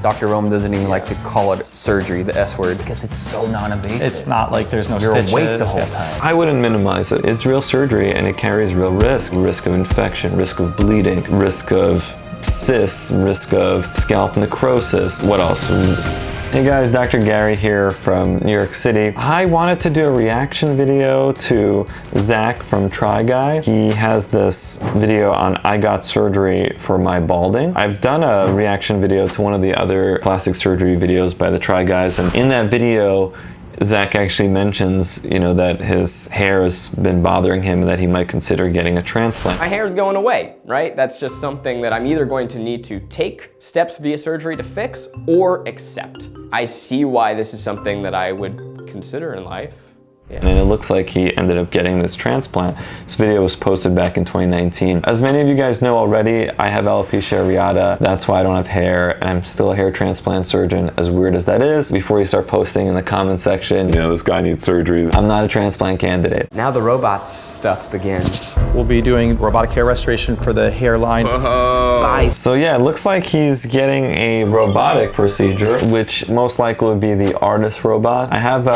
Dr. Rome doesn't even like to call it surgery, the S word, because it's so non-invasive. It's not like there's no You're stitches. awake the whole time. I wouldn't minimize it. It's real surgery and it carries real risk. Risk of infection, risk of bleeding, risk of cysts, risk of scalp necrosis. What else? Hey guys, Dr. Gary here from New York City. I wanted to do a reaction video to Zach from Try Guy. He has this video on I got surgery for my balding. I've done a reaction video to one of the other plastic surgery videos by the Try Guys, and in that video, Zach actually mentions, that his hair has been bothering him and that he might consider getting a transplant. My hair is going away, right? That's just something that I'm either going to need to take steps via surgery to fix or accept. I see why this is something that I would consider in life. Yeah. And it looks like he ended up getting this transplant. This video was posted back in 2019. As many of you guys know already, I have alopecia areata. That's why I don't have hair, and I'm still a hair transplant surgeon, as weird as that is. Before you start posting in the comment section, this guy needs surgery, I'm not a transplant candidate. Now the robot stuff begins. We'll be doing robotic hair restoration for the hairline. Bye. So yeah, it looks like he's getting a robotic procedure, which most likely would be the artist robot. I have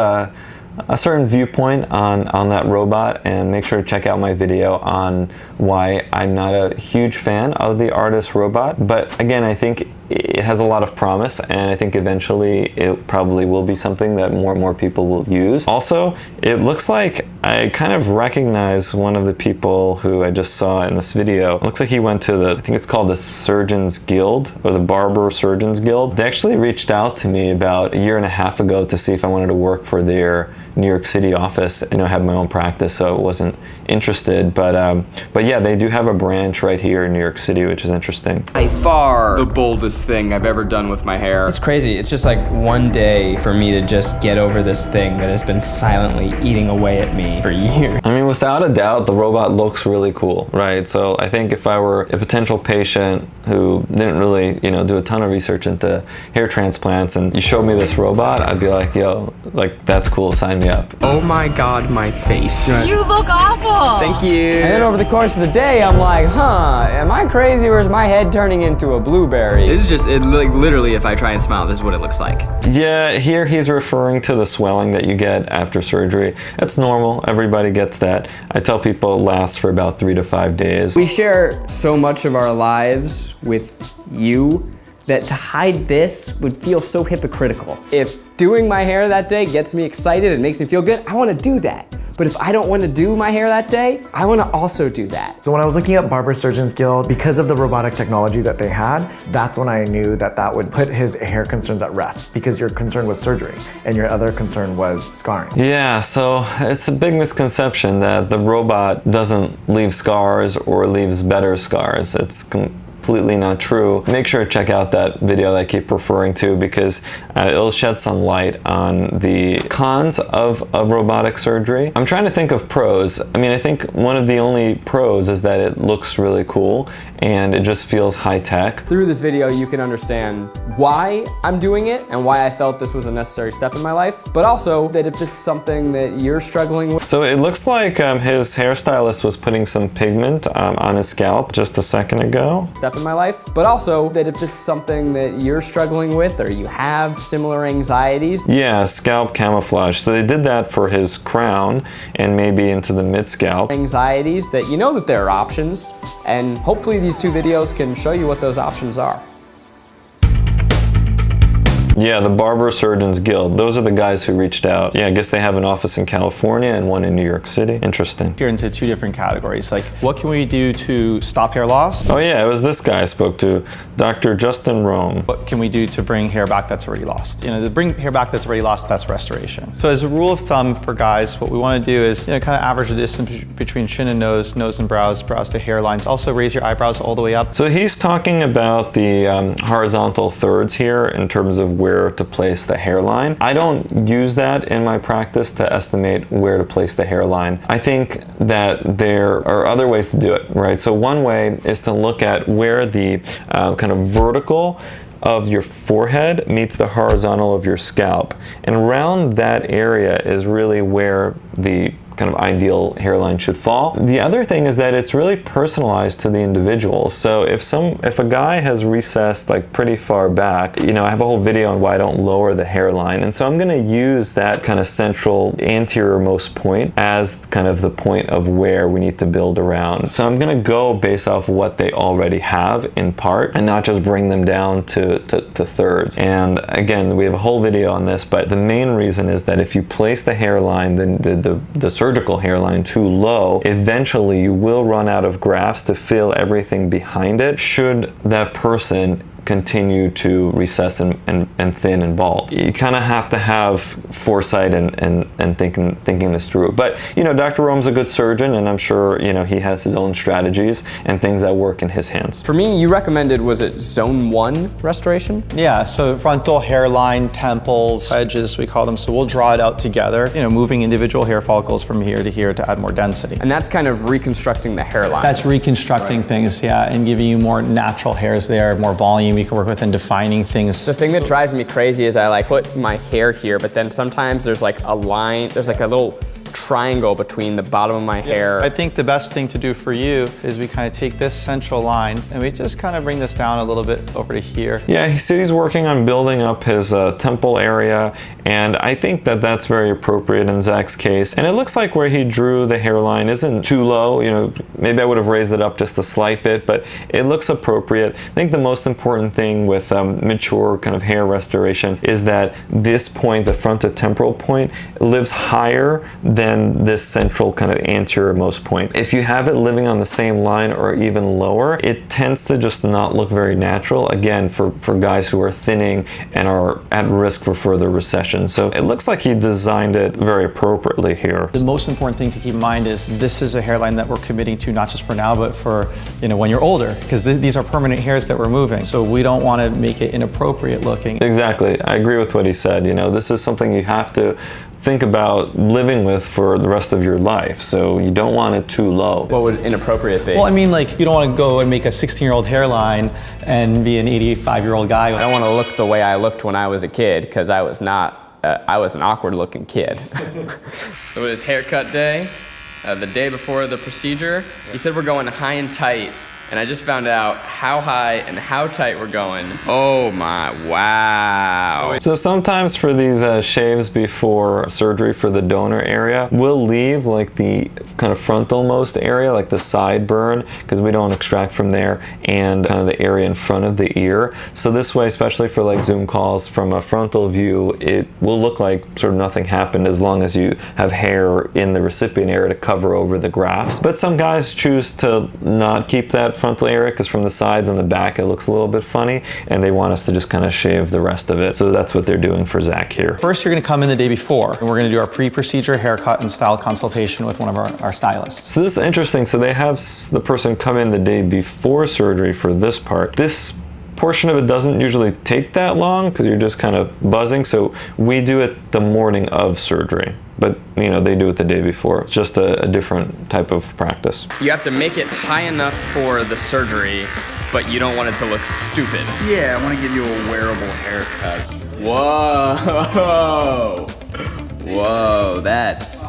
a certain viewpoint on that robot, and make sure to check out my video on why I'm not a huge fan of the artist robot. But again, I think it has a lot of promise, and I think eventually it probably will be something that more and more people will use. Also, it looks like I kind of recognize one of the people who I just saw in this video. It looks like he went to I think it's called the Surgeons Guild, or the Barber Surgeons Guild. They actually reached out to me about a year and a half ago to see if I wanted to work for their New York City office. I have my own practice, so I wasn't interested, but yeah, they do have a branch right here in New York City, which is interesting. By far the boldest thing I've ever done with my hair. It's crazy. It's just like one day for me to just get over this thing that has been silently eating away at me for years. I mean, without a doubt, the robot looks really cool, right? So I think if I were a potential patient who didn't really, do a ton of research into hair transplants, and you showed me this robot, I'd be like, yo, like, that's cool, sign me up. Oh my God, my face. You look awful. Thank you. And then over the course of the day, I'm like, am I crazy, or is my head turning into a blueberry? This is just, like literally, if I try and smile, this is what it looks like. Yeah, here he's referring to the swelling that you get after surgery. That's normal, everybody gets that. I tell people it lasts for about 3 to 5 days. We share so much of our lives with you that to hide this would feel so hypocritical. If doing my hair that day gets me excited and makes me feel good, I want to do that. But if I don't want to do my hair that day, I want to also do that. So when I was looking at Barber Surgeons Guild, because of the robotic technology that they had, that's when I knew that would put his hair concerns at rest, because your concern was surgery and your other concern was scarring. Yeah, so it's a big misconception that the robot doesn't leave scars or leaves better scars. It's completely not true. Make sure to check out that video that I keep referring to, because it'll shed some light on the cons of robotic surgery. I'm trying to think of pros. I mean, I think one of the only pros is that it looks really cool and it just feels high tech. Through this video, you can understand why I'm doing it and why I felt this was a necessary step in my life, but also that if this is something that you're struggling with. So it looks like his hairstylist was putting some pigment on his scalp just a second ago. Step in my life, but also that if this is something that you're struggling with or you have similar anxieties. Yeah, scalp camouflage. So they did that for his crown and maybe into the mid-scalp. Anxieties that you know that there are options, and hopefully these two videos can show you what those options are. Yeah, the Barber Surgeons Guild. Those are the guys who reached out. Yeah, I guess they have an office in California and one in New York City. Interesting. Here into two different categories. Like, what can we do to stop hair loss? Oh yeah, it was this guy I spoke to, Dr. Justin Rome. What can we do to bring hair back that's already lost? To bring hair back that's already lost, that's restoration. So as a rule of thumb for guys, what we want to do is, kind of average the distance between chin and nose, nose and brows, brows to hairlines. Also raise your eyebrows all the way up. So he's talking about the horizontal thirds here in terms of where to place the hairline. I don't use that in my practice to estimate where to place the hairline. I think that there are other ways to do it, right? So one way is to look at where the kind of vertical of your forehead meets the horizontal of your scalp. And around that area is really where the kind of ideal hairline should fall. The other thing is that it's really personalized to the individual. So if a guy has recessed like pretty far back, you know, I have a whole video on why I don't lower the hairline, and so I'm going to use that kind of central anterior most point as kind of the point of where we need to build around. So I'm going to go based off what they already have in part, and not just bring them down to thirds. And again, we have a whole video on this, but the main reason is that if you place the hairline, the surgical hairline too low, eventually you will run out of grafts to fill everything behind it should that person continue to recess and thin and bald. You kind of have to have foresight and thinking this through. But you know, Dr. Rome's a good surgeon, and I'm sure, you know, he has his own strategies and things that work in his hands. For me, you recommended, was it zone 1 restoration? Yeah, so frontal hairline, temples, edges, we call them. So we'll draw it out together, you know, moving individual hair follicles from here to here to add more density. And that's kind of reconstructing the hairline. That's reconstructing things, yeah, and giving you more natural hairs there, more volume you can work with, and defining things. The thing that drives me crazy is I like put my hair here, but then sometimes there's like a line, there's like a little triangle between the bottom of my hair. I think the best thing to do for you is we kind of take this central line and we just kind of bring this down a little bit over to here. Yeah, so he's working on building up his temple area, and I think that that's very appropriate in Zach's case. And it looks like where he drew the hairline isn't too low. You know, maybe I would have raised it up just a slight bit, but it looks appropriate. I think the most important thing with mature kind of hair restoration is that this point, the frontotemporal point, lives higher than this central kind of anterior most point. If you have it living on the same line or even lower, it tends to just not look very natural, again, for guys who are thinning and are at risk for further recession. So it looks like he designed it very appropriately here. The most important thing to keep in mind is this is a hairline that we're committing to not just for now, but for, you know, when you're older, because these are permanent hairs that we're moving. So we don't want to make it inappropriate looking. Exactly. I agree with what he said. You know, this is something you have to think about living with for the rest of your life. So you don't want it too low. What would inappropriate be? Well, I mean, like, you don't want to go and make a 16-year-old hairline and be an 85-year-old guy. I don't want to look the way I looked when I was a kid, because I was not, I was an awkward looking kid. So it was haircut day, the day before the procedure. He said we're going high and tight, and I just found out how high and how tight we're going. Oh my, wow. So sometimes for these shaves before surgery for the donor area, we'll leave like the kind of frontalmost area, like the sideburn, because we don't extract from there, and kind of the area in front of the ear. So this way, especially for like Zoom calls, from a frontal view, it will look like sort of nothing happened as long as you have hair in the recipient area to cover over the grafts. But some guys choose to not keep that frontal area because from the sides and the back it looks a little bit funny, and they want us to just kind of shave the rest of it. So that's what they're doing for Zach here. First, you're going to come in the day before, and we're going to do our pre-procedure haircut and style consultation with one of our stylists. So this is interesting. So they have the person come in the day before surgery for this part. This portion of it doesn't usually take that long because you're just kind of buzzing. So we do it the morning of surgery, but you know, they do it the day before. It's just a different type of practice. You have to make it high enough for the surgery, but you don't want it to look stupid. Yeah, I want to give you a wearable haircut. Whoa. Whoa, that's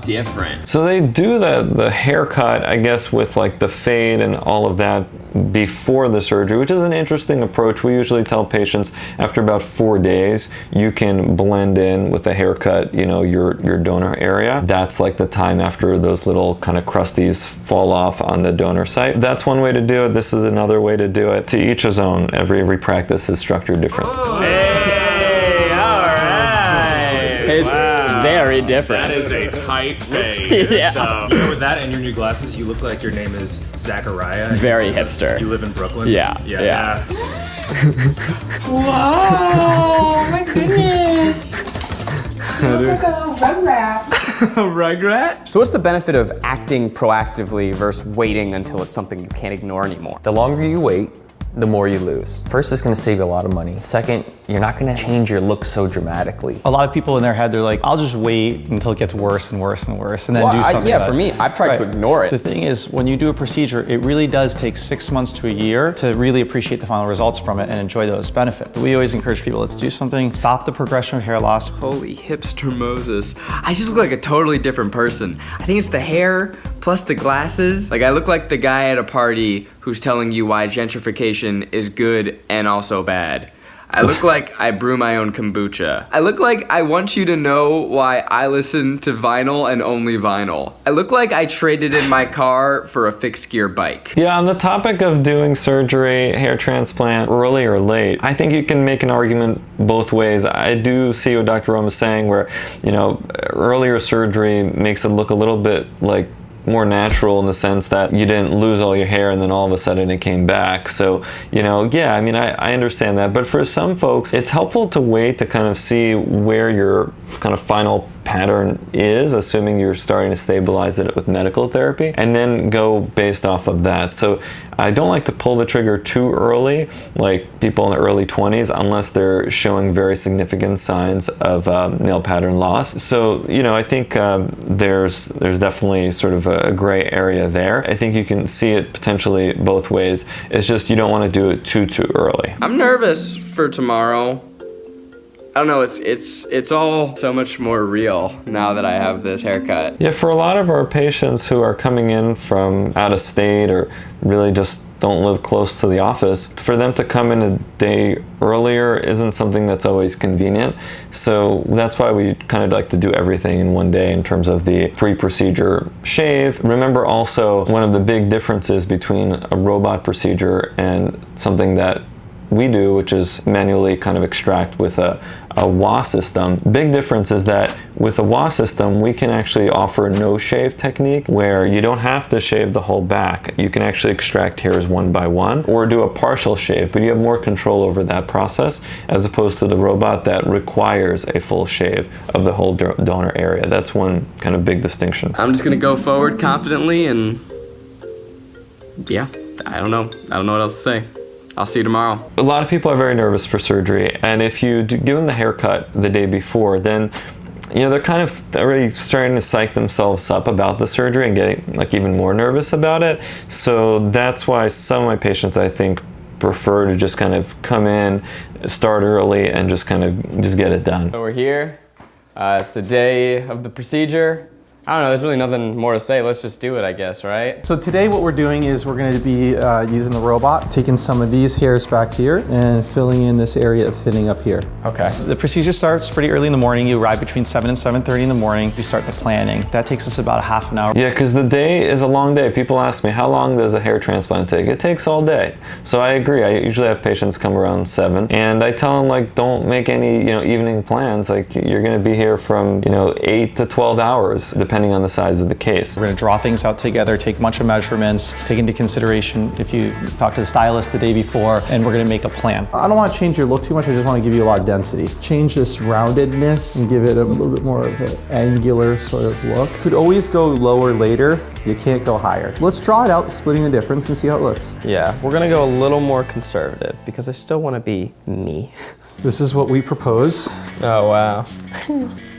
different. So they do the haircut, I guess, with like the fade and all of that before the surgery, which is an interesting approach. We usually tell patients after about 4 days, you can blend in with a haircut, you know, your donor area. That's like the time after those little kind of crusties fall off on the donor site. That's one way to do it. This is another way to do it. To each his own. Every practice is structured different. Hey, all right. It's very different. That is a tight fade. Yeah. You know, with that and your new glasses, you look like your name is Zachariah. Very hipster. You live in Brooklyn? Yeah. Wow, my goodness. You look like a rugrat. Rugrat? So what's the benefit of acting proactively versus waiting until it's something you can't ignore anymore? The longer you wait, the more you lose. First, it's gonna save you a lot of money. Second, you're not gonna change your look so dramatically. A lot of people in their head, they're like, I'll just wait until it gets worse and worse and worse and then do something yeah, about for it. me, I've tried to ignore it. The thing is, when you do a procedure, it really does take 6 months to a year to really appreciate the final results from it and enjoy those benefits. We always encourage people, let's do something, stop the progression of hair loss. Holy hipster Moses. I just look like a totally different person. I think it's the hair plus the glasses. Like I look like the guy at a party who's telling you why gentrification is good and also bad. I look like I brew my own kombucha. I look like I want you to know why I listen to vinyl and only vinyl. I look like I traded in my car for a fixed gear bike. Yeah, on the topic of doing surgery, hair transplant, early or late, I think you can make an argument both ways. I do see what Dr. Rome is saying where, you know, earlier surgery makes it look a little bit like more natural in the sense that you didn't lose all your hair and then all of a sudden it came back. So, you know, yeah, I mean, I understand that. But for some folks, it's helpful to wait to kind of see where your kind of final pattern is, assuming you're starting to stabilize it with medical therapy, and then go based off of that. So I don't like to pull the trigger too early, like people in the early 20s, unless they're showing very significant signs of male pattern loss. So, you know, I think there's definitely sort of a gray area there. I think you can see it potentially both ways. It's just you don't want to do it too early. I'm nervous for tomorrow. I don't know, it's all so much more real now that I have this haircut. Yeah, for a lot of our patients who are coming in from out of state or really just don't live close to the office, for them to come in a day earlier isn't something that's always convenient. So that's why we kind of like to do everything in one day in terms of the pre-procedure shave. Remember also, one of the big differences between a robot procedure and something that we do, which is manually kind of extract with a WA system. Big difference is that with a WA system, we can actually offer a no shave technique where you don't have to shave the whole back. You can actually extract hairs one by one or do a partial shave, but you have more control over that process as opposed to the robot that requires a full shave of the whole donor area. That's one kind of big distinction. I'm just gonna go forward confidently and yeah, I don't know what else to say. I'll see you tomorrow. A lot of people are very nervous for surgery, and if you give them the haircut the day before, then you know they're kind of already starting to psych themselves up about the surgery and getting like even more nervous about it. So that's why some of my patients, I think, prefer to just kind of come in, start early, and just kind of just get it done. So we're here. It's the day of the procedure. I don't know, there's really nothing more to say. Let's just do it, I guess, right? So today what we're doing is we're going to be using the robot, taking some of these hairs back here and filling in this area of thinning up here. Okay. The procedure starts pretty early in the morning. You arrive between 7 and 7:30 in the morning. We start the planning. That takes us about a half an hour. Yeah, because the day is a long day. People ask me, how long does a hair transplant take? It takes all day. So I agree. I usually have patients come around 7, and I tell them, like, don't make any, evening plans. Like, you're going to be here from, 8 to 12 hours, depending on the size of the case. We're going to draw things out together, take a bunch of measurements, take into consideration if you talk to the stylist the day before, and we're going to make a plan. I don't want to change your look too much. I just want to give you a lot of density. Change this roundedness and give it a little bit more of an angular sort of look. You could always go lower later. You can't go higher. Let's draw it out, splitting the difference, and see how it looks. Yeah, we're gonna go a little more conservative because I still want to be me. This is what we propose. Oh, wow.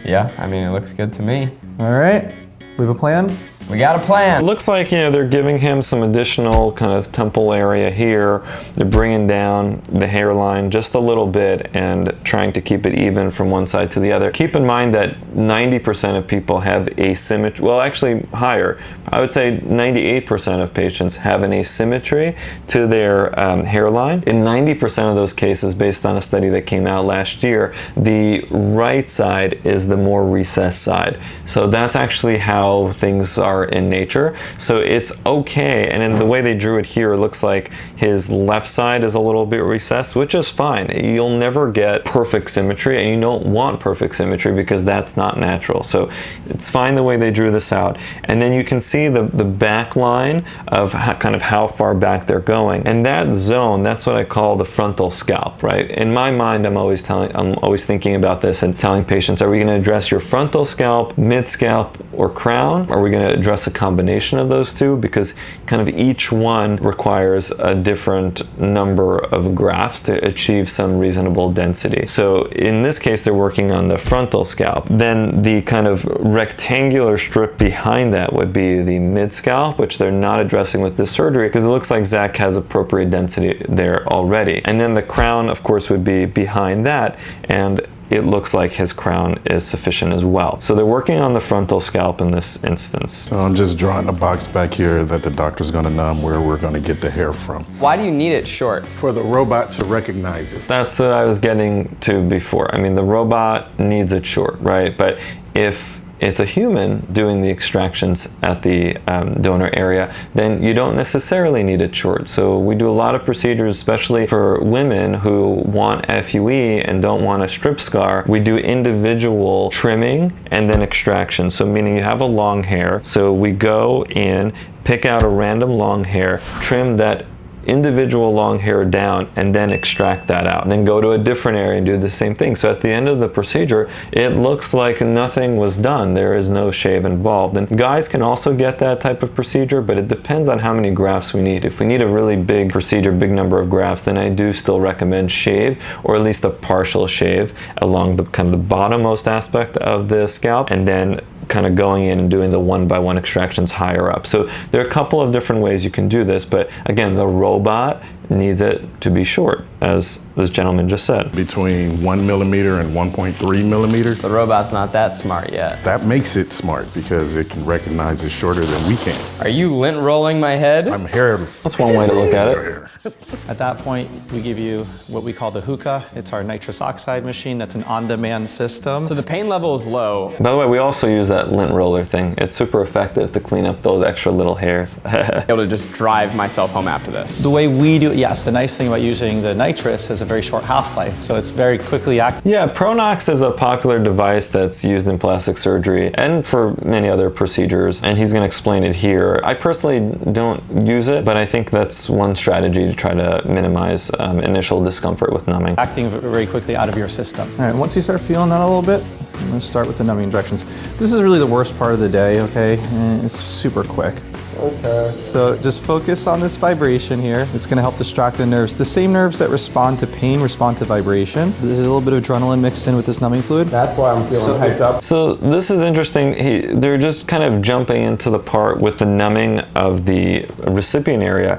Yeah, I mean, it looks good to me. All right, we have a plan? We got a plan. It looks like, they're giving him some additional kind of temple area here. They're bringing down the hairline just a little bit and trying to keep it even from one side to the other. Keep in mind that 90% of people have asymmetry, well, actually higher. I would say 98% of patients have an asymmetry to their hairline. In 90% of those cases, based on a study that came out last year, the right side is the more recessed side. So that's actually how things are in nature. So it's okay. And in the way they drew it here, it looks like his left side is a little bit recessed, which is fine. You'll never get perfect symmetry, and you don't want perfect symmetry because that's not natural. So it's fine the way they drew this out. And then you can see the back line of kind of how far back they're going. And that zone, that's what I call the frontal scalp, right? In my mind, I'm always thinking about this and telling patients, are we going to address your frontal scalp, mid scalp, or crown? Are we going to address a combination of those two, because kind of each one requires a different number of grafts to achieve some reasonable density. So in this case, they're working on the frontal scalp. Then the kind of rectangular strip behind that would be the mid scalp, which they're not addressing with this surgery because it looks like Zach has appropriate density there already. And then the crown, of course, would be behind that, and it looks like his crown is sufficient as well. So they're working on the frontal scalp in this instance. So I'm just drawing a box back here that the doctor's gonna numb where we're gonna get the hair from. Why do you need it short? For the robot to recognize it. That's what I was getting to before. I mean, the robot needs it short, right? But if it's a human doing the extractions at the donor area, then you don't necessarily need it short. So we do a lot of procedures, especially for women who want FUE and don't want a strip scar. We do individual trimming and then extraction. So meaning you have a long hair. So we go in, pick out a random long hair, trim that individual long hair down, and then extract that out. And then go to a different area and do the same thing. So at the end of the procedure, it looks like nothing was done. There is no shave involved. And guys can also get that type of procedure, but it depends on how many grafts we need. If we need a really big procedure, big number of grafts, then I do still recommend shave, or at least a partial shave along the kind of the bottommost aspect of the scalp, and then kind of going in and doing the one-by-one extractions higher up. So there are a couple of different ways you can do this, but again, the robot needs it to be short, as this gentleman just said. Between 1 millimeter and 1.3 millimeters. The robot's not that smart yet. That makes it smart because it can recognize it shorter than we can. Are you lint rolling my head? I'm hair. That's one way to look at it. At that point, we give you what we call the hookah. It's our nitrous oxide machine. That's an on-demand system. So the pain level is low. By the way, we also use that lint roller thing. It's super effective to clean up those extra little hairs. Able to just drive myself home after this. The way we do it, yes, the nice thing about using the nitrous is a very short half-life, so it's very quickly active. Yeah, Pronox is a popular device that's used in plastic surgery and for many other procedures, and he's going to explain it here. I personally don't use it, but I think that's one strategy to try to minimize initial discomfort with numbing. Acting very quickly out of your system. All right, once you start feeling that a little bit, I'm going to start with the numbing injections. This is really the worst part of the day, okay? And it's super quick. Okay. So just focus on this vibration here. It's going to help distract the nerves. The same nerves that respond to pain respond to vibration. There's a little bit of adrenaline mixed in with this numbing fluid. That's why I'm feeling hyped up. So this is interesting. They're just kind of jumping into the part with the numbing of the recipient area.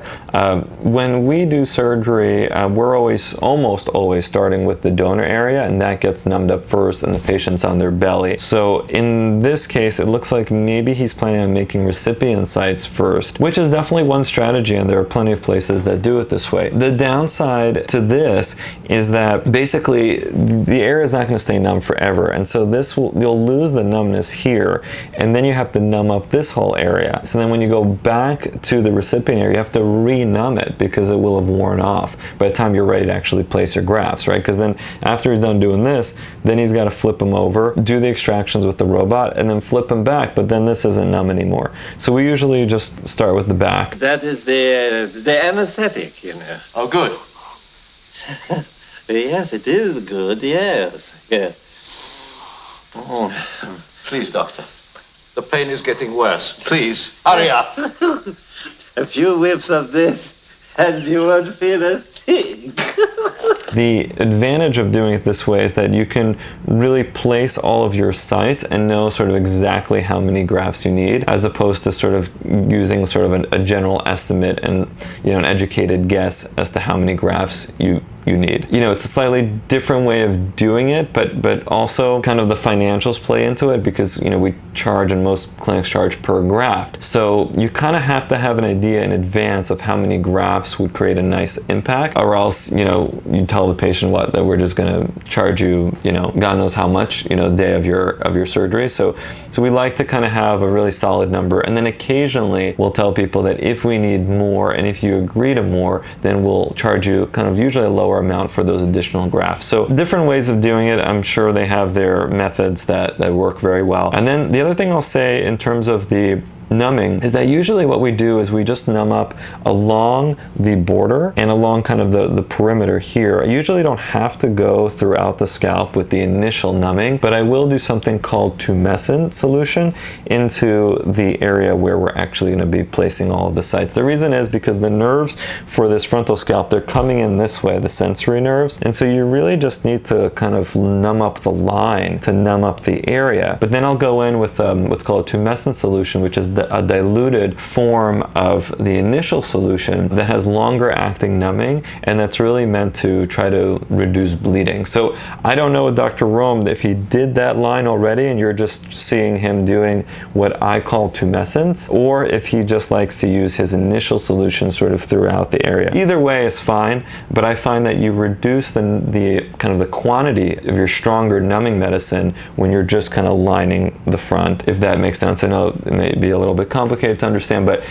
When we do surgery, we're almost always starting with the donor area, and that gets numbed up first, and the patient's on their belly. So in this case, it looks like maybe he's planning on making recipient sites first, which is definitely one strategy, and there are plenty of places that do it this way. The downside to this is that basically the area is not going to stay numb forever, and so you'll lose the numbness here, and then you have to numb up this whole area. So then when you go back to the recipient area, you have to re-numb it because it will have worn off by the time you're ready to actually place your grafts, right? Because then after he's done doing this, then he's got to flip them over, do the extractions with the robot, and then flip them back, but then this isn't numb anymore. So we usually just start with the back. That is the anesthetic, you know. Oh, good. Yes, it is good, yes. Yes. Oh, please, doctor. The pain is getting worse. Please, hurry up. A few whiffs of this, and you won't feel a thing. The advantage of doing it this way is that you can really place all of your sites and know sort of exactly how many grafts you need, as opposed to sort of using sort of a general estimate and, you know, an educated guess as to how many grafts you need. You know, it's a slightly different way of doing it, but also kind of the financials play into it because, you know, we charge, and most clinics charge per graft. So you kind of have to have an idea in advance of how many grafts would create a nice impact, or else, you know, you tell the patient that we're just going to charge you, you know, God knows how much, you know, the day of your surgery. So we like to kind of have a really solid number, and then occasionally we'll tell people that if we need more and if you agree to more, then we'll charge you kind of usually a lower amount for those additional grafts. So different ways of doing it. I'm sure they have their methods that work very well. And then the other thing I'll say in terms of the numbing is that usually what we do is we just numb up along the border and along kind of the perimeter here. I usually don't have to go throughout the scalp with the initial numbing, but I will do something called tumescent solution into the area where we're actually going to be placing all of the sites. The reason is because the nerves for this frontal scalp, they're coming in this way, the sensory nerves, and so you really just need to kind of numb up the line to numb up the area. But then I'll go in with what's called a tumescent solution, which is a diluted form of the initial solution that has longer acting numbing, and that's really meant to try to reduce bleeding. So I don't know with Dr. Rome if he did that line already and you're just seeing him doing what I call tumescence, or if he just likes to use his initial solution sort of throughout the area. Either way is fine, but I find that you reduce the kind of the quantity of your stronger numbing medicine when you're just kind of lining the front, if that makes sense. I know it may be a little bit complicated to understand, but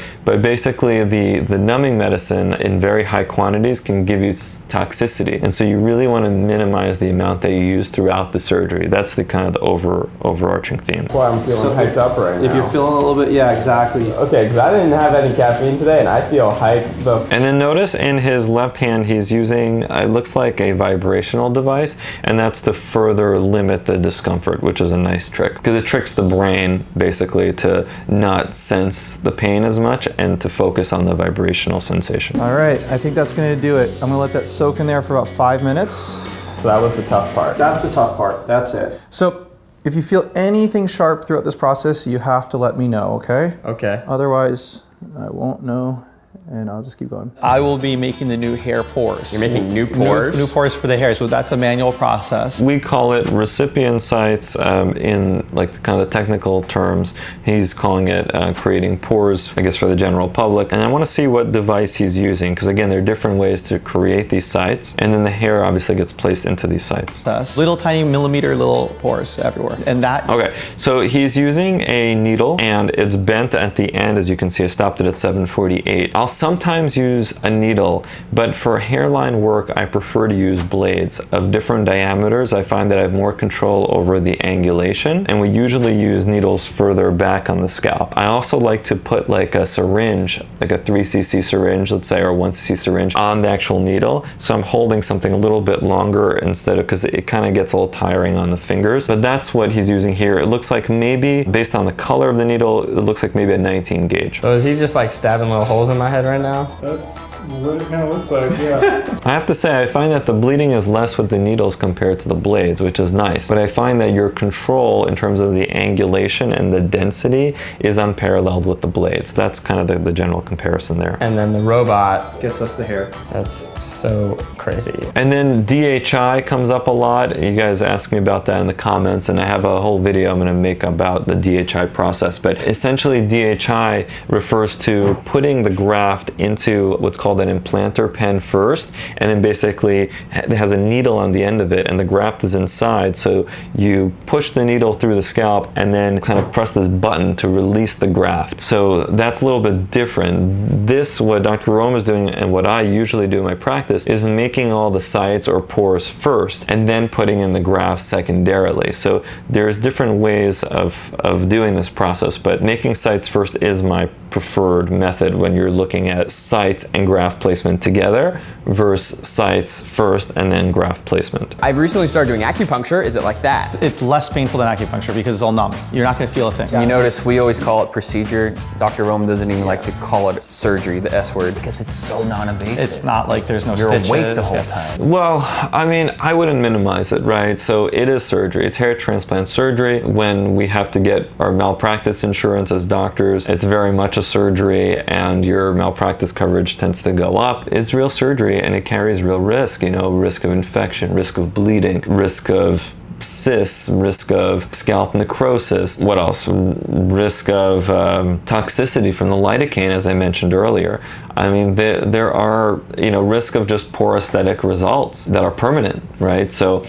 basically the numbing medicine in very high quantities can give you toxicity, and so you really want to minimize the amount that you use throughout the surgery. That's the kind of the overarching theme. Well, I'm feeling hyped up right now. If you're feeling a little bit, yeah, exactly. Okay, because I didn't have any caffeine today, and I feel hyped up. And then notice in his left hand he's using, it looks like a vibrational device, and that's to further limit the discomfort, which is a nice trick, because it tricks the brain basically to not sense the pain as much and to focus on the vibrational sensation. All right, I think that's going to do it. I'm going to let that soak in there for about 5 minutes. So that was the tough part. That's the tough part. That's it. So if you feel anything sharp throughout this process, you have to let me know, okay? Okay. Otherwise, I won't know, and I'll just keep going. I will be making the new hair pores. You're making new pores? New pores for the hair, so that's a manual process. We call it recipient sites in like kind of the technical terms. He's calling it creating pores, I guess, for the general public. And I want to see what device he's using, because again, there are different ways to create these sites, and then the hair obviously gets placed into these sites. Little tiny millimeter little pores everywhere. And that... Okay, so he's using a needle, and it's bent at the end. As you can see, I stopped it at 748. I'll sometimes use a needle, but for hairline work, I prefer to use blades of different diameters. I find that I have more control over the angulation, and we usually use needles further back on the scalp. I also like to put like a syringe, like a 3cc syringe, let's say, or 1cc syringe on the actual needle. So I'm holding something a little bit longer instead of, because it kind of gets a little tiring on the fingers. But that's what he's using here. It looks like maybe, based on the color of the needle, it looks like maybe a 19 gauge. So is he just like stabbing little holes in my head right now? That's what it kind of looks like, yeah. I have to say, I find that the bleeding is less with the needles compared to the blades, which is nice. But I find that your control in terms of the angulation and the density is unparalleled with the blades. That's kind of the general comparison there. And then the robot gets us the hair. That's so crazy. And then DHI comes up a lot. You guys ask me about that in the comments, and I have a whole video I'm going to make about the DHI process. But essentially, DHI refers to putting the graft into what's called an implanter pen first, and then basically it has a needle on the end of it, and the graft is inside. So you push the needle through the scalp and then kind of press this button to release the graft. So that's a little bit different. This, what Dr. Rome is doing and what I usually do in my practice, is making all the sites or pores first and then putting in the graft secondarily. So there's different ways of doing this process, but making sites first is my preferred method when you're looking at sites and graft placement together versus sites first and then graft placement. I've recently started doing acupuncture. Is it like that? It's less painful than acupuncture because it's all numb. You're not going to feel a thing. You notice we always call it procedure. Dr. Rome doesn't even like to call it surgery, the S word, because it's so non-invasive. It's not like there's no You're stitches. awake the whole time. Well, I mean, I wouldn't minimize it, right? So it is surgery. It's hair transplant surgery. When we have to get our malpractice insurance as doctors, it's very much a surgery, and your malpractice coverage tends to go up. It's real surgery, and it carries real risk, you know, risk of infection, risk of bleeding, risk of cysts, risk of scalp necrosis. What else? Risk of toxicity from the lidocaine, as I mentioned earlier. I mean, there are, you know, risk of just poor aesthetic results that are permanent, right? So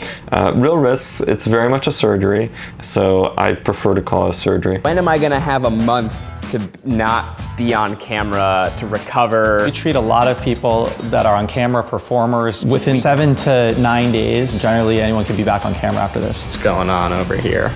real risks. It's very much a surgery. So I prefer to call it a surgery. When am I gonna have a month to not be on camera, to recover? We treat a lot of people that are on camera performers within 7 to 9 days. Generally, anyone can be back on camera after this. What's going on over here?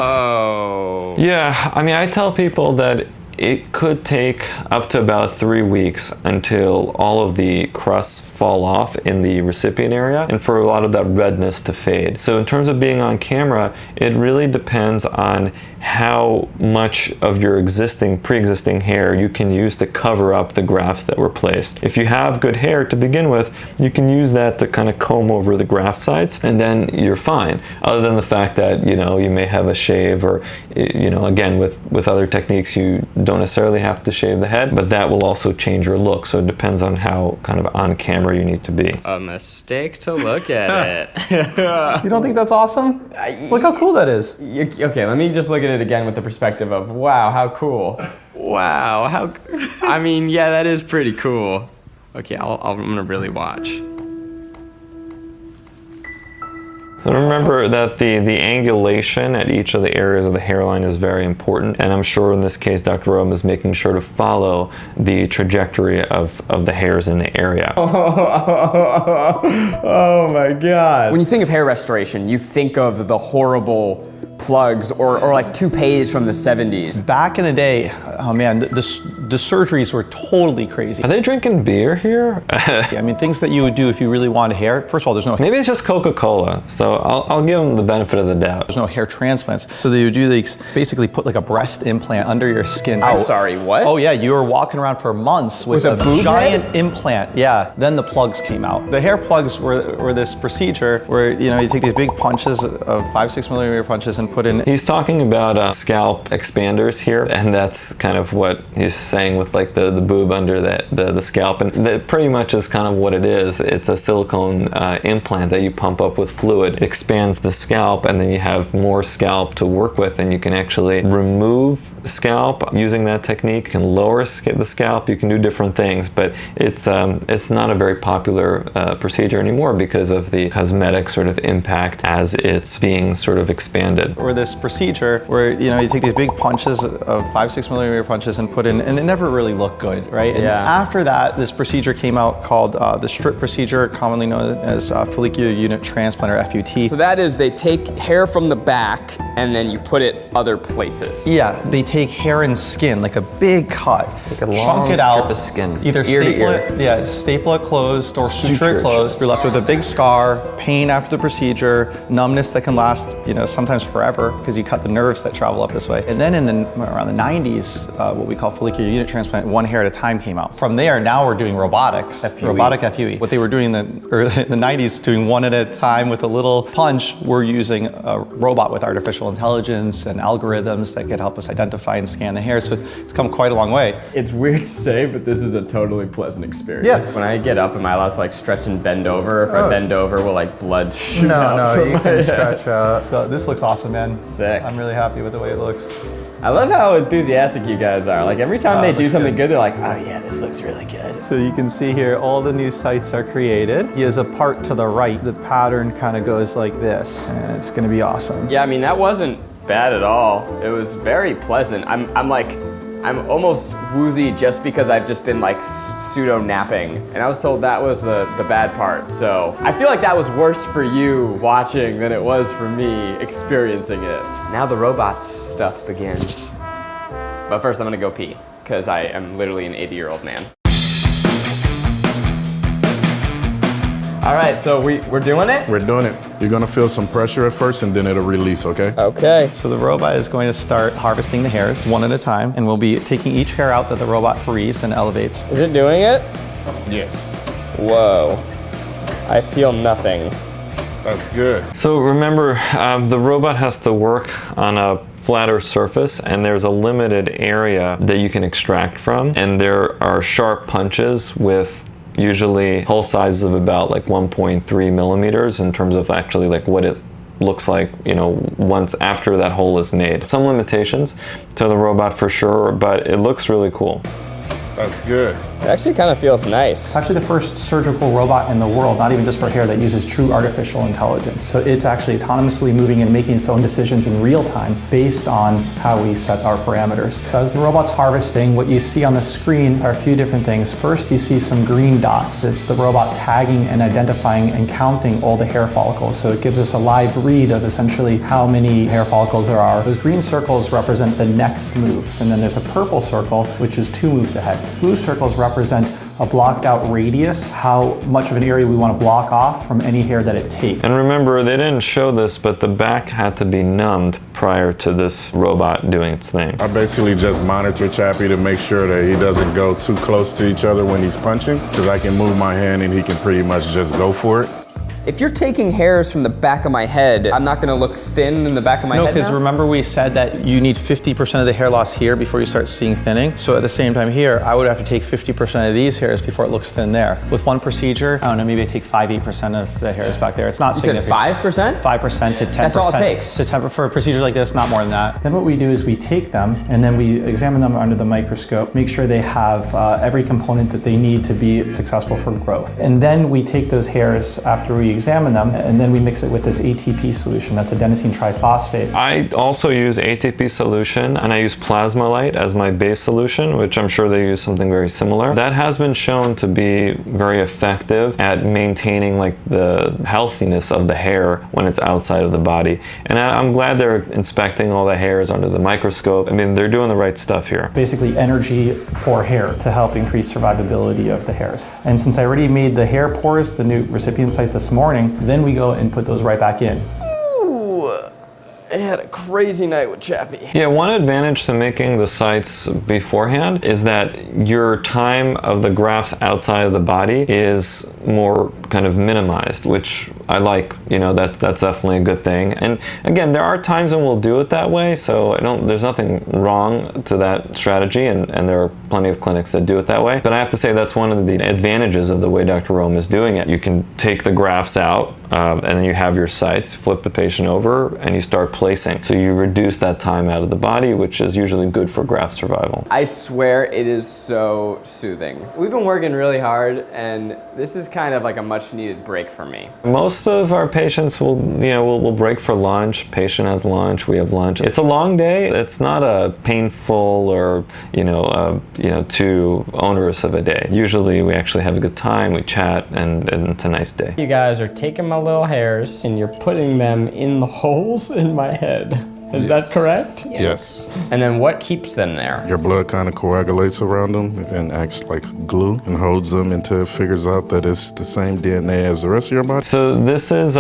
Oh. Yeah, I mean, I tell people that it could take up to about 3 weeks until all of the crusts fall off in the recipient area and for a lot of that redness to fade. So in terms of being on camera, it really depends on how much of your pre-existing hair you can use to cover up the grafts that were placed. If you have good hair to begin with, you can use that to kind of comb over the graft sites, and then you're fine. Other than the fact that, you know, you may have a shave, or, you know, again, with other techniques, you don't necessarily have to shave the head, but that will also change your look. So it depends on how kind of on camera you need to be. A mistake to look at it. You don't think that's awesome? Look how cool that is. Okay, let me just look at it again with the perspective of, wow, how cool. Wow, I mean, yeah, that is pretty cool. Okay, I'm gonna really watch. So remember that the angulation at each of the areas of the hairline is very important, and I'm sure in this case Dr. Rome is making sure to follow the trajectory of the hairs in the area. Oh my God. When you think of hair restoration, you think of the horrible plugs or like toupees from the 70s. Back in the day, oh man, the surgeries were totally crazy. Are they drinking beer here? I mean, things that you would do if you really wanted hair. First of all, there's no... Maybe it's just Coca-Cola, so I'll give them the benefit of the doubt. There's no hair transplants. So they would do these, basically put like a breast implant under your skin. I'm sorry, what? Oh yeah, you were walking around for months with a giant implant. Yeah, then the plugs came out. The hair plugs were this procedure where, you know, you take these big punches of 5-6 millimeter punches and put in... He's talking about scalp expanders here, and that's kind of what he's saying with like the boob under the scalp, and that pretty much is kind of what it is. It's a silicone implant that you pump up with fluid. It expands the scalp, and then you have more scalp to work with, and you can actually remove scalp using that technique. You can lower the scalp, you can do different things, but it's not a very popular procedure anymore because of the cosmetic sort of impact as it's being sort of expanded. Or this procedure where, you know, you take these big punches of 5-6 millimeter punches and put in, and it never really looked good, right? And after that, this procedure came out called the strip procedure, commonly known as follicular unit transplant, or FUT. So that is, they take hair from the back and then you put it other places. Yeah, they take hair and skin, like a big cut, like a long chunk it out, strip of skin, either staple it closed or suture it closed. You're left with a big scar, pain after the procedure, numbness that can last, you know, sometimes forever, because you cut the nerves that travel up this way. And then around the 90s, what we call follicular unit transplant, one hair at a time came out. From there, now we're doing robotics, robotic FUE. What they were doing in the 90s, doing one at a time with a little punch, we're using a robot with artificial intelligence and algorithms that could help us identify and scan the hair. So it's come quite a long way. It's weird to say, but this is a totally pleasant experience. Yes. When I get up, am I allowed to like stretch and bend over? If I bend over, will like blood shoot out? No, you can stretch out. So this looks awesome, man. Sick. I'm really happy with the way it looks. I love how enthusiastic you guys are. Like every time they do something good, they're like, oh yeah, this looks really good. So you can see here, all the new sites are created. He has a part to the right. The pattern kind of goes like this, and it's gonna be awesome. Yeah, I mean, that wasn't bad at all. It was very pleasant. I'm almost woozy just because I've just been like pseudo napping, and I was told that was the bad part. So I feel like that was worse for you watching than it was for me experiencing it. Now the robot stuff begins. But first I'm gonna go pee, because I am literally an 80-year-old man. All right, so we're doing it? We're doing it. You're gonna feel some pressure at first and then it'll release, okay? Okay. So the robot is going to start harvesting the hairs one at a time, and we'll be taking each hair out that the robot frees and elevates. Is it doing it? Yes. Whoa. I feel nothing. That's good. So remember, the robot has to work on a flatter surface, and there's a limited area that you can extract from, and there are sharp punches with usually hole sizes of about like 1.3 millimeters in terms of actually like what it looks like, you know, once after that hole is made. Some limitations to the robot for sure, but it looks really cool. That's good. It actually kind of feels nice. It's actually the first surgical robot in the world, not even just for hair, that uses true artificial intelligence. So it's actually autonomously moving and making its own decisions in real time based on how we set our parameters. So as the robot's harvesting, what you see on the screen are a few different things. First, you see some green dots. It's the robot tagging and identifying and counting all the hair follicles. So it gives us a live read of essentially how many hair follicles there are. Those green circles represent the next move. And then there's a purple circle, which is 2 moves ahead. Blue circles represent a blocked out radius, how much of an area we want to block off from any hair that it takes. And remember, they didn't show this, but the back had to be numbed prior to this robot doing its thing. I basically just monitor Chappie to make sure that he doesn't go too close to each other when he's punching, because I can move my hand and he can pretty much just go for it. If you're taking hairs from the back of my head, I'm not gonna look thin in the back of my head. No, because now? remember we said that you need 50% of the hair loss here before you start seeing thinning. So at the same time here, I would have to take 50% of these hairs before it looks thin there. With one procedure, I don't know, maybe I take 5-8% of the hairs back there. It's not significant. You said 5%? 5% to 10%. That's all it takes. For a procedure like this, not more than that. Then what we do is we take them and then we examine them under the microscope, make sure they have every component that they need to be successful for growth. And then we take those hairs after we examine them and then we mix it with this ATP solution. That's adenosine triphosphate. I also use ATP solution and I use plasma light as my base solution, which I'm sure they use something very similar. That has been shown to be very effective at maintaining like the healthiness of the hair when it's outside of the body. And I'm glad they're inspecting all the hairs under the microscope. I mean, they're doing the right stuff here. Basically energy for hair to help increase survivability of the hairs. And since I already made the hair pores, the new recipient sites this morning, then we go and put those right back in. I had a crazy night with Chappie. Yeah, one advantage to making the sites beforehand is that your time of the grafts outside of the body is more kind of minimized, which I like. You know, that's definitely a good thing. And again, there are times when we'll do it that way, so there's nothing wrong to that strategy, and there are plenty of clinics that do it that way. But I have to say that's one of the advantages of the way Dr. Rome is doing it. You can take the grafts out, and then you have your sites, flip the patient over, and you start placing. So you reduce that time out of the body, which is usually good for graft survival. I swear it is so soothing. We've been working really hard, and this is kind of like a much needed break for me. Most of our patients will break for lunch. Patient has lunch, we have lunch. It's a long day. It's not a painful or too onerous of a day. Usually we actually have a good time, we chat, and it's a nice day. You guys are taking my little hairs and you're putting them in the holes in my head. Is that correct? Yes. And then what keeps them there? Your blood kind of coagulates around them and acts like glue and holds them until it figures out that it's the same DNA as the rest of your body. So this is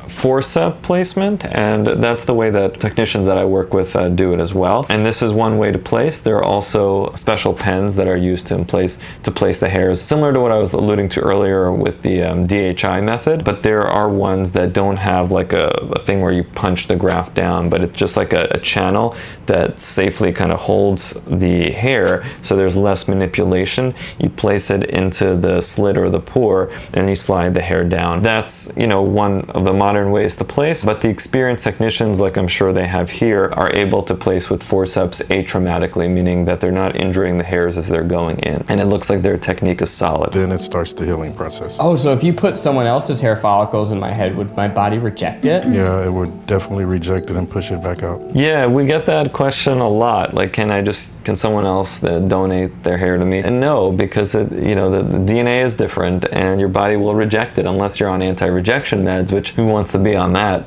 forceps placement, and that's the way that technicians that I work with do it as well. And this is one way to place. There are also special pens that are used to place the hairs, similar to what I was alluding to earlier with the DHI method, but there are ones that don't have like a thing where you punch the graft down, but it's just like a channel that safely kind of holds the hair, so there's less manipulation. You place it into the slit or the pore and you slide the hair down. That's one of the modern ways to place, but the experienced technicians, like I'm sure they have here, are able to place with forceps atraumatically, meaning that they're not injuring the hairs as they're going in, and it looks like their technique is solid. Then it starts the healing process. Oh, so if you put someone else's hair follicles in my head, would my body reject it? Yeah, it would definitely reject it and push it back out. Yeah, we get that question a lot. Like, can someone else donate their hair to me? And no, because the DNA is different and your body will reject it unless you're on anti-rejection meds, which who wants to be on that,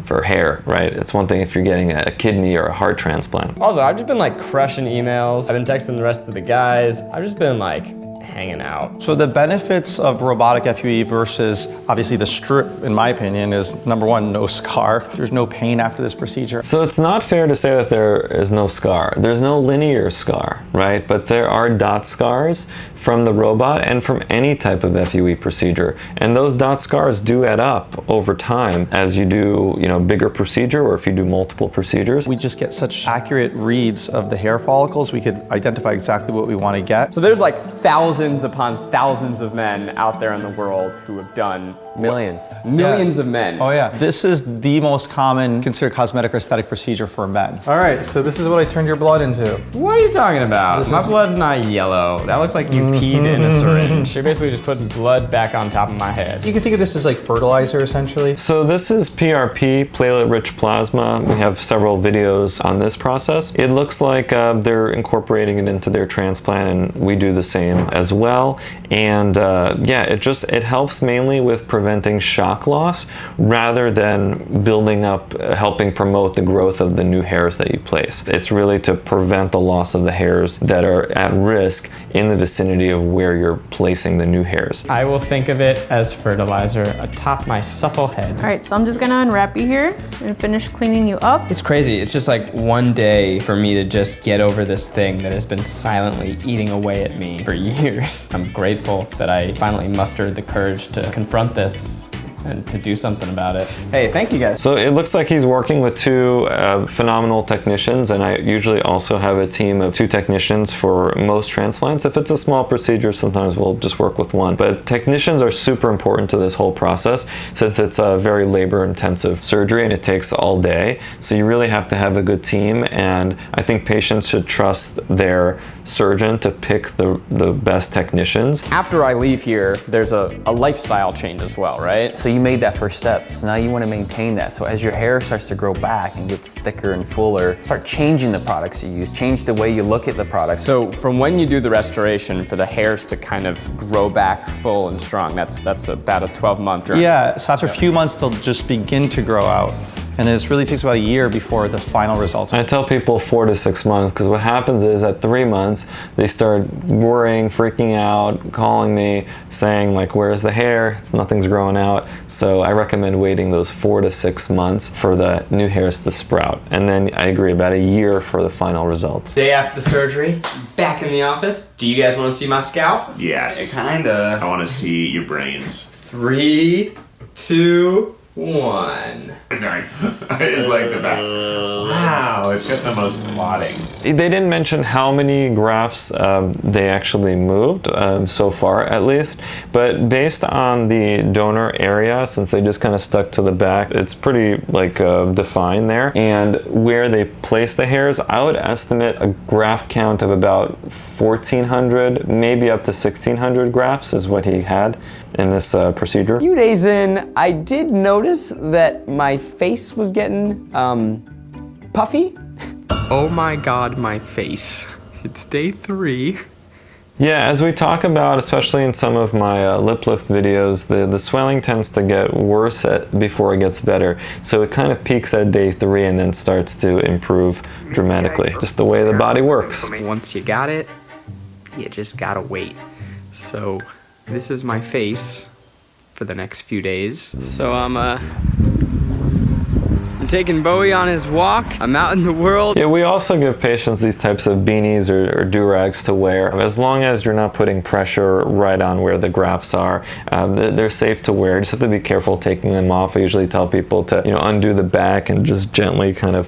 for hair, right? It's one thing if you're getting a kidney or a heart transplant. Also, I've just been like crushing emails. I've been texting the rest of the guys. I've just been like hanging out. So the benefits of robotic FUE versus obviously the strip, in my opinion, is number one, no scar. There's no pain after this procedure. So it's not fair to say that there is no scar. There's no linear scar, right? But there are dot scars from the robot and from any type of FUE procedure. And those dot scars do add up over time as you do, bigger procedure or if you do multiple procedures. We just get such accurate reads of the hair follicles. We could identify exactly what we want to get. So there's like thousands upon thousands of men out there in the world who have done millions of men. Oh yeah. This is the most common considered cosmetic or aesthetic procedure for men. All right, so this is what I turned your blood into. What are you talking about? out. My blood's not yellow. That looks like you peed in a syringe. You're basically just putting blood back on top of my head. You can think of this as like fertilizer, essentially. So this is PRP, platelet-rich plasma. We have several videos on this process. It looks like they're incorporating it into their transplant, and we do the same as well. And yeah, it helps mainly with preventing shock loss rather than building up, helping promote the growth of the new hairs that you place. It's really to prevent the loss of the hairs that are at risk in the vicinity of where you're placing the new hairs. I will think of it as fertilizer atop my supple head. All right, so I'm just gonna unwrap you here and finish cleaning you up. It's crazy. It's just like one day for me to just get over this thing that has been silently eating away at me for years. I'm grateful that I finally mustered the courage to confront this and to do something about it. Hey, thank you guys. So it looks like he's working with two phenomenal technicians, and I usually also have a team of 2 technicians for most transplants. If it's a small procedure, sometimes we'll just work with 1. But technicians are super important to this whole process since it's a very labor-intensive surgery and it takes all day. So you really have to have a good team, and I think patients should trust their surgeon to pick the best technicians. After I leave here, there's a lifestyle change as well, right? So you made that first step. So now you want to maintain that. So as your hair starts to grow back and gets thicker and fuller, start changing the products you use, change the way you look at the products. So from when you do the restoration for the hairs to kind of grow back full and strong, that's about a 12-month journey. Yeah, so after a few months, they'll just begin to grow out. And this really takes about a year before the final results. I tell people 4 to 6 months, because what happens is at 3 months, they start worrying, freaking out, calling me, saying like, where's the hair? Nothing's growing out. So I recommend waiting those 4 to 6 months for the new hairs to sprout. And then I agree, about a year for the final results. Day after the surgery, back in the office. Do you guys want to see my scalp? Yes. Kinda. I want to see your brains. 3, 2, 1. I like the back. Wow, it's got the most clotting. They didn't mention how many grafts they actually moved so far, at least. But based on the donor area, since they just kind of stuck to the back, it's pretty like defined there. And where they place the hairs, I would estimate a graft count of about 1,400, maybe up to 1,600 grafts is what he had in this procedure. A few days in, I did notice that my face was getting puffy. Oh my God, my face. It's day 3. Yeah, as we talk about, especially in some of my lip lift videos, the swelling tends to get worse before it gets better. So it kind of peaks at day 3 and then starts to improve dramatically. Just the way the body works. Once you got it, you just gotta wait. So this is my face for the next few days. So I'm taking Bowie on his walk. I'm out in the world. Yeah, we also give patients these types of beanies or do-rags to wear. As long as you're not putting pressure right on where the grafts are, they're safe to wear. You just have to be careful taking them off. I usually tell people to, undo the back and just gently kind of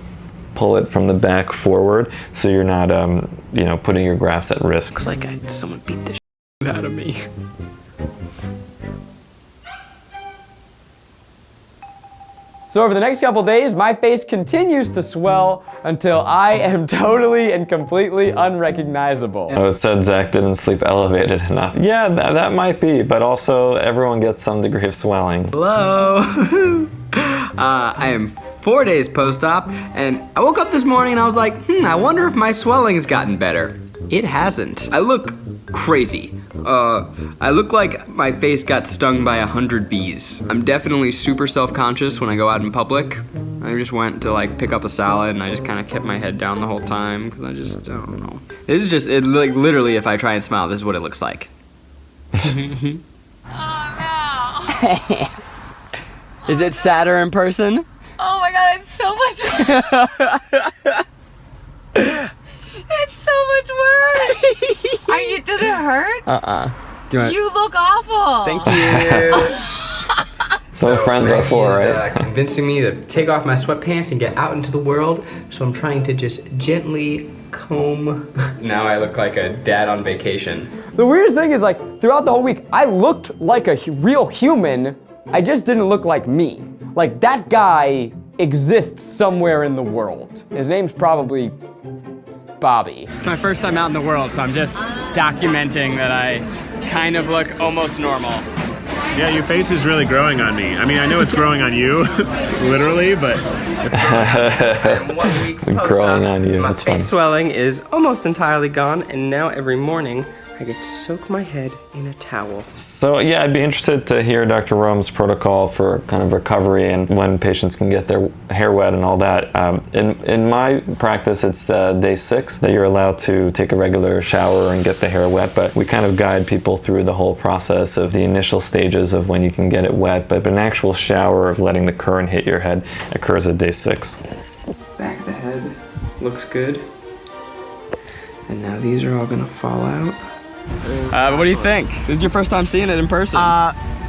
pull it from the back forward so you're not, putting your grafts at risk. Looks like someone beat the shit out of me. So over the next couple days, my face continues to swell until I am totally and completely unrecognizable. Oh, it said Zach didn't sleep elevated enough. Yeah, that might be, but also everyone gets some degree of swelling. Hello. I am 4 days post-op, and I woke up this morning and I was like, I wonder if my swelling has gotten better. It hasn't. I look crazy. I look like my face got stung by 100 bees. I'm definitely super self-conscious when I go out in public. I just went to pick up a salad and I just kind of kept my head down the whole time because I don't know. This is just, literally if I try and smile, this is what it looks like. Oh no. Is it sadder in person? Oh my God, it's so much It's so much worse. Does it hurt? You look awful. Thank you. That's what friends are for, right? Convincing me to take off my sweatpants and get out into the world. So I'm trying to just gently comb. Now I look like a dad on vacation. The weirdest thing is throughout the whole week, I looked like a real human. I just didn't look like me. Like that guy exists somewhere in the world. His name's probably Bobby. It's my first time out in the world, so I'm just documenting that I kind of look almost normal. Yeah, your face is really growing on me. I mean, I know it's growing on you, literally, but... Growing on you, that's fun. Face swelling is almost entirely gone, and now every morning I get to soak my head in a towel. So yeah, I'd be interested to hear Dr. Rome's protocol for kind of recovery and when patients can get their hair wet and all that. In my practice, it's day 6 that you're allowed to take a regular shower and get the hair wet, but we kind of guide people through the whole process of the initial stages of when you can get it wet, but an actual shower of letting the current hit your head occurs at day 6. Back of the head looks good. And now these are all gonna fall out. What do you think? This is your first time seeing it in person.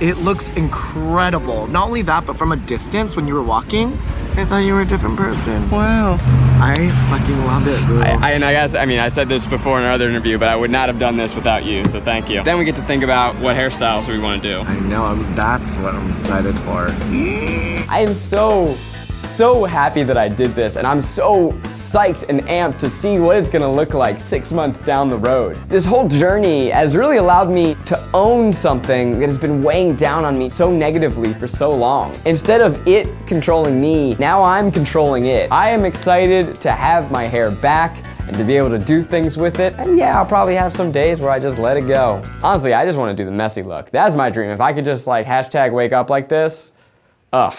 It looks incredible. Not only that, but from a distance when you were walking, I thought you were a different person. Wow. I fucking love it, bro. I said this before in our other interview, but I would not have done this without you, so thank you. Then we get to think about what hairstyles we want to do. I know, that's what I'm excited for. I am so happy that I did this, and I'm so psyched and amped to see what it's gonna look like 6 months down the road. This whole journey has really allowed me to own something that has been weighing down on me so negatively for so long. Instead of it controlling me, now I'm controlling it. I am excited to have my hair back and to be able to do things with it. And yeah, I'll probably have some days where I just let it go. Honestly, I just wanna do the messy look. That's my dream. If I could just like #wake up like this, ugh.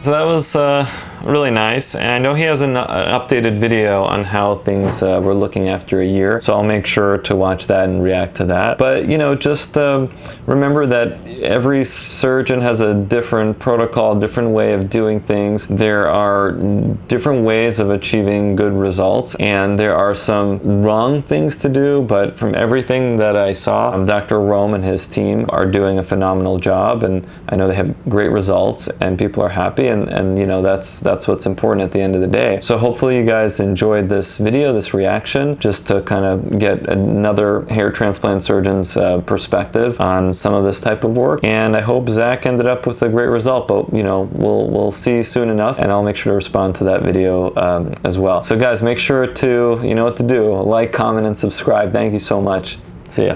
So that was really nice, and I know he has an updated video on how things were looking after a year, so I'll make sure to watch that and react to that. But you know, just remember that every surgeon has a different protocol, different way of doing things. There are different ways of achieving good results, and there are some wrong things to do, but from everything that I saw, Dr. Rome and his team are doing a phenomenal job, and I know they have great results and people are happy, and you know, that's what's important at the end of the day. So hopefully you guys enjoyed this video, this reaction, just to kind of get another hair transplant surgeon's perspective on some of this type of work. And I hope Zach ended up with a great result, but you know, we'll see soon enough, and I'll make sure to respond to that video as well. So guys, make sure to, you know what to do, like, comment, and subscribe. Thank you so much. See ya.